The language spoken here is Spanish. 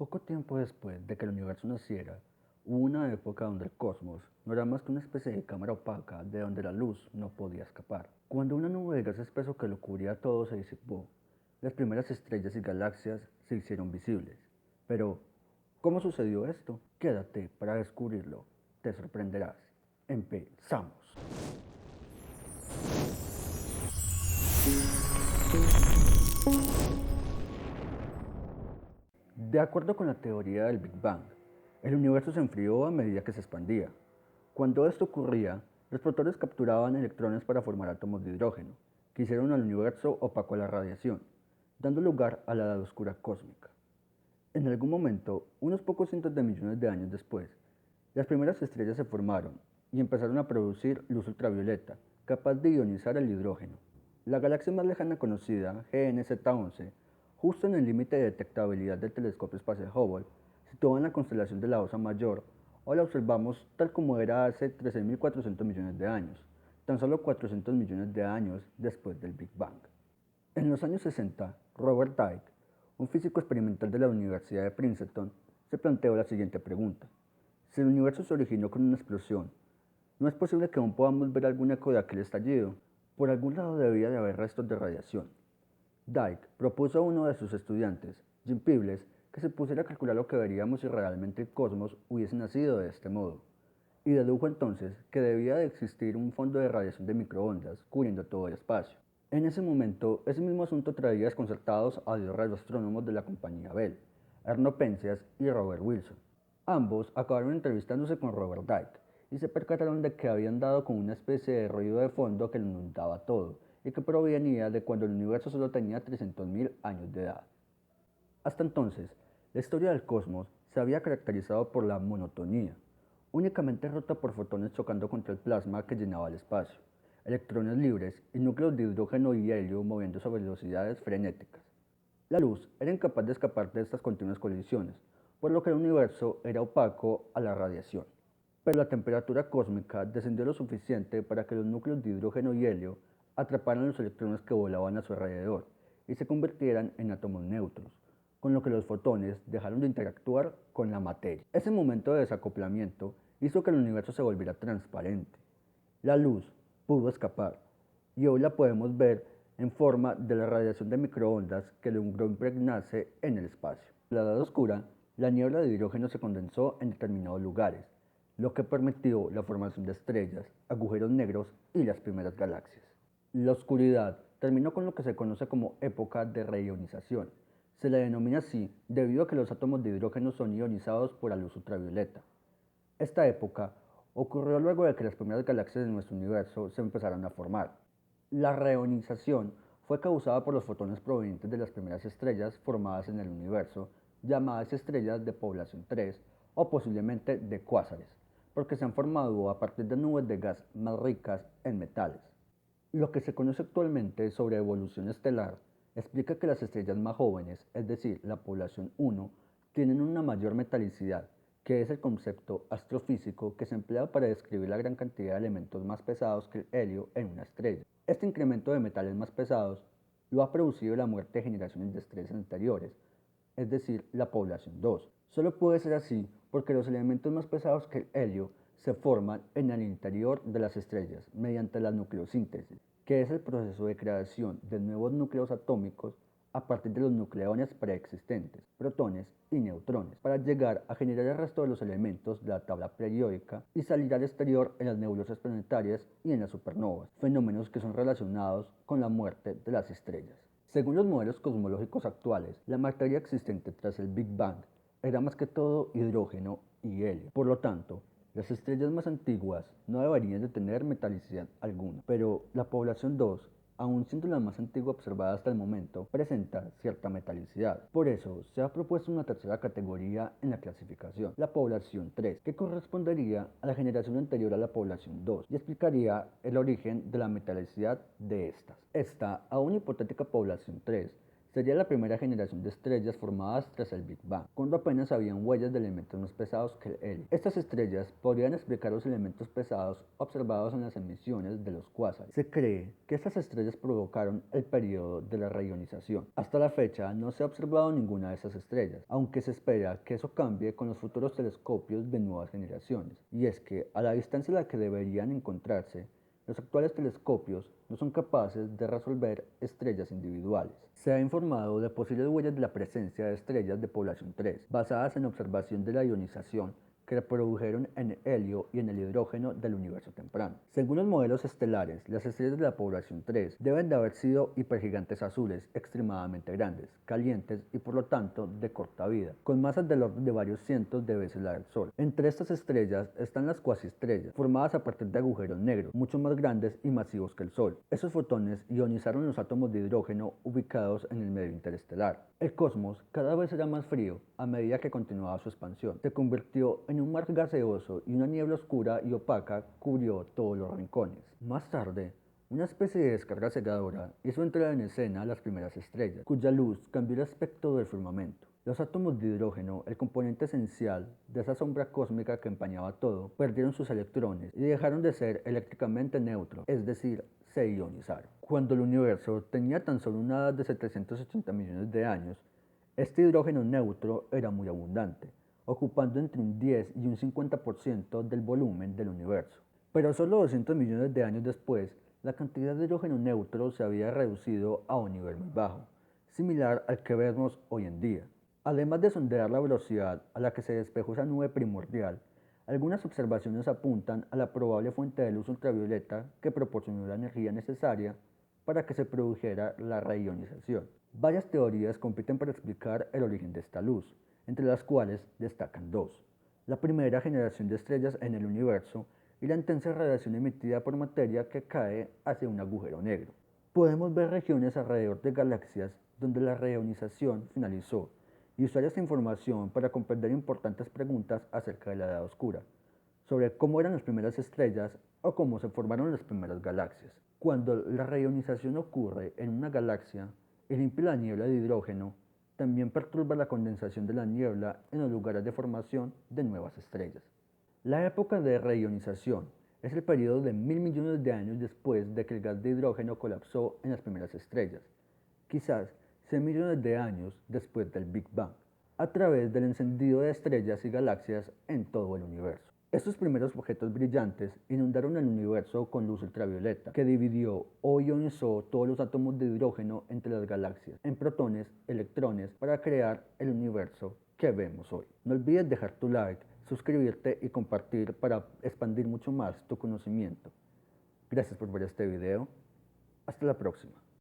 Poco tiempo después de que el universo naciera, hubo una época donde el cosmos no era más que una especie de cámara opaca de donde la luz no podía escapar. Cuando una nube de gas espeso que lo cubría todo se disipó, las primeras estrellas y galaxias se hicieron visibles. Pero, ¿cómo sucedió esto? Quédate para descubrirlo. Te sorprenderás. Empezamos. De acuerdo con la teoría del Big Bang, el universo se enfrió a medida que se expandía. Cuando esto ocurría, los protones capturaban electrones para formar átomos de hidrógeno, que hicieron al universo opaco a la radiación, dando lugar a la edad oscura cósmica. En algún momento, unos pocos cientos de millones de años después, las primeras estrellas se formaron y empezaron a producir luz ultravioleta, capaz de ionizar el hidrógeno. La galaxia más lejana conocida, GNZ11, justo en el límite de detectabilidad del telescopio espacial Hubble, situada en la constelación de la Osa Mayor, hoy la observamos tal como era hace 13.400 millones de años, tan solo 400 millones de años después del Big Bang. En los años 60, Robert Dicke, un físico experimental de la Universidad de Princeton, se planteó la siguiente pregunta. Si el universo se originó con una explosión, ¿no es posible que aún podamos ver algún eco de aquel estallido? Por algún lado debía de haber restos de radiación. Dicke propuso a uno de sus estudiantes, Jim Peebles, que se pusiera a calcular lo que veríamos si realmente el cosmos hubiese nacido de este modo, y dedujo entonces que debía de existir un fondo de radiación de microondas cubriendo todo el espacio. En ese momento, ese mismo asunto traía desconcertados a dos radioastrónomos de la compañía Bell, Erno Penzias y Robert Wilson. Ambos acabaron entrevistándose con Robert Dicke y se percataron de que habían dado con una especie de ruido de fondo que lo inundaba todo y que provenía de cuando el universo solo tenía 300.000 años de edad. Hasta entonces, la historia del cosmos se había caracterizado por la monotonía, únicamente rota por fotones chocando contra el plasma que llenaba el espacio, electrones libres y núcleos de hidrógeno y helio moviéndose a velocidades frenéticas. La luz era incapaz de escapar de estas continuas colisiones, por lo que el universo era opaco a la radiación. Pero la temperatura cósmica descendió lo suficiente para que los núcleos de hidrógeno y helio atraparan los electrones que volaban a su alrededor y se convirtieran en átomos neutros, con lo que los fotones dejaron de interactuar con la materia. Ese momento de desacoplamiento hizo que el universo se volviera transparente. La luz pudo escapar y hoy la podemos ver en forma de la radiación de microondas que logró impregnarse en el espacio. En la edad oscura, la niebla de hidrógeno se condensó en determinados lugares, lo que permitió la formación de estrellas, agujeros negros y las primeras galaxias. La oscuridad terminó con lo que se conoce como época de reionización. Se la denomina así debido a que los átomos de hidrógeno son ionizados por la luz ultravioleta. Esta época ocurrió luego de que las primeras galaxias de nuestro universo se empezaran a formar. La reionización fue causada por los fotones provenientes de las primeras estrellas formadas en el universo, llamadas estrellas de población 3 o posiblemente de cuásares, porque se han formado a partir de nubes de gas más ricas en metales. Lo que se conoce actualmente sobre evolución estelar explica que las estrellas más jóvenes, es decir, la población 1, tienen una mayor metalicidad, que es el concepto astrofísico que se emplea para describir la gran cantidad de elementos más pesados que el helio en una estrella. Este incremento de metales más pesados lo ha producido la muerte de generaciones de estrellas anteriores, es decir, la población 2. Solo puede ser así porque los elementos más pesados que el helio se forman en el interior de las estrellas mediante la nucleosíntesis, que es el proceso de creación de nuevos núcleos atómicos a partir de los nucleones preexistentes, protones y neutrones, para llegar a generar el resto de los elementos de la tabla periódica y salir al exterior en las nebulosas planetarias y en las supernovas, fenómenos que son relacionados con la muerte de las estrellas. Según los modelos cosmológicos actuales, la materia existente tras el Big Bang era más que todo hidrógeno y helio. Por lo tanto, las estrellas más antiguas no deberían de tener metalicidad alguna, pero la población 2, aun siendo la más antigua observada hasta el momento, presenta cierta metalicidad. Por eso, se ha propuesto una tercera categoría en la clasificación, la población 3, que correspondería a la generación anterior a la población 2 y explicaría el origen de la metalicidad de estas. Esta aún hipotética población 3 Sería la primera generación de estrellas formadas tras el Big Bang, cuando apenas habían huellas de elementos más pesados que el helio. Estas estrellas podrían explicar los elementos pesados observados en las emisiones de los cuásares. Se cree que estas estrellas provocaron el periodo de la reionización. Hasta la fecha no se ha observado ninguna de estas estrellas, aunque se espera que eso cambie con los futuros telescopios de nuevas generaciones. Y es que, a la distancia a la que deberían encontrarse, los actuales telescopios no son capaces de resolver estrellas individuales. Se ha informado de posibles huellas de la presencia de estrellas de población 3, basadas en observación de la ionización que reprodujeron en helio y en el hidrógeno del universo temprano. Según los modelos estelares, las estrellas de la población 3 deben de haber sido hipergigantes azules extremadamente grandes, calientes y por lo tanto de corta vida, con masas del orden de varios cientos de veces la del Sol. Entre estas estrellas están las cuasiestrellas, formadas a partir de agujeros negros, mucho más grandes y masivos que el Sol. Esos fotones ionizaron los átomos de hidrógeno ubicados en el medio interestelar. El cosmos cada vez era más frío a medida que continuaba su expansión. Se convirtió en un mar gaseoso y una niebla oscura y opaca cubrió todos los rincones. Más tarde, una especie de descarga cegadora hizo entrar en escena las primeras estrellas, cuya luz cambió el aspecto del firmamento. Los átomos de hidrógeno, el componente esencial de esa sombra cósmica que empañaba todo, perdieron sus electrones y dejaron de ser eléctricamente neutros, es decir, se ionizaron. Cuando el universo tenía tan solo una edad de 780 millones de años, este hidrógeno neutro era muy abundante, ocupando entre un 10 y un 50% del volumen del universo. Pero solo 200 millones de años después, la cantidad de hidrógeno neutro se había reducido a un nivel muy bajo, similar al que vemos hoy en día. Además de sondear la velocidad a la que se despejó esa nube primordial, algunas observaciones apuntan a la probable fuente de luz ultravioleta que proporcionó la energía necesaria para que se produjera la reionización. Varias teorías compiten para explicar el origen de esta luz, entre las cuales destacan dos: la primera generación de estrellas en el universo y la intensa radiación emitida por materia que cae hacia un agujero negro. Podemos ver regiones alrededor de galaxias donde la reionización finalizó y usar esta información para comprender importantes preguntas acerca de la edad oscura, sobre cómo eran las primeras estrellas o cómo se formaron las primeras galaxias. Cuando la reionización ocurre en una galaxia y limpia la niebla de hidrógeno, también perturba la condensación de la niebla en los lugares de formación de nuevas estrellas. La época de reionización es el periodo de 1000 millones de años después de que el gas de hidrógeno colapsó en las primeras estrellas, quizás 100 millones de años después del Big Bang, a través del encendido de estrellas y galaxias en todo el universo. Estos primeros objetos brillantes inundaron el universo con luz ultravioleta, que dividió o ionizó todos los átomos de hidrógeno entre las galaxias, en protones, electrones, para crear el universo que vemos hoy. No olvides dejar tu like, suscribirte y compartir para expandir mucho más tu conocimiento. Gracias por ver este video. Hasta la próxima.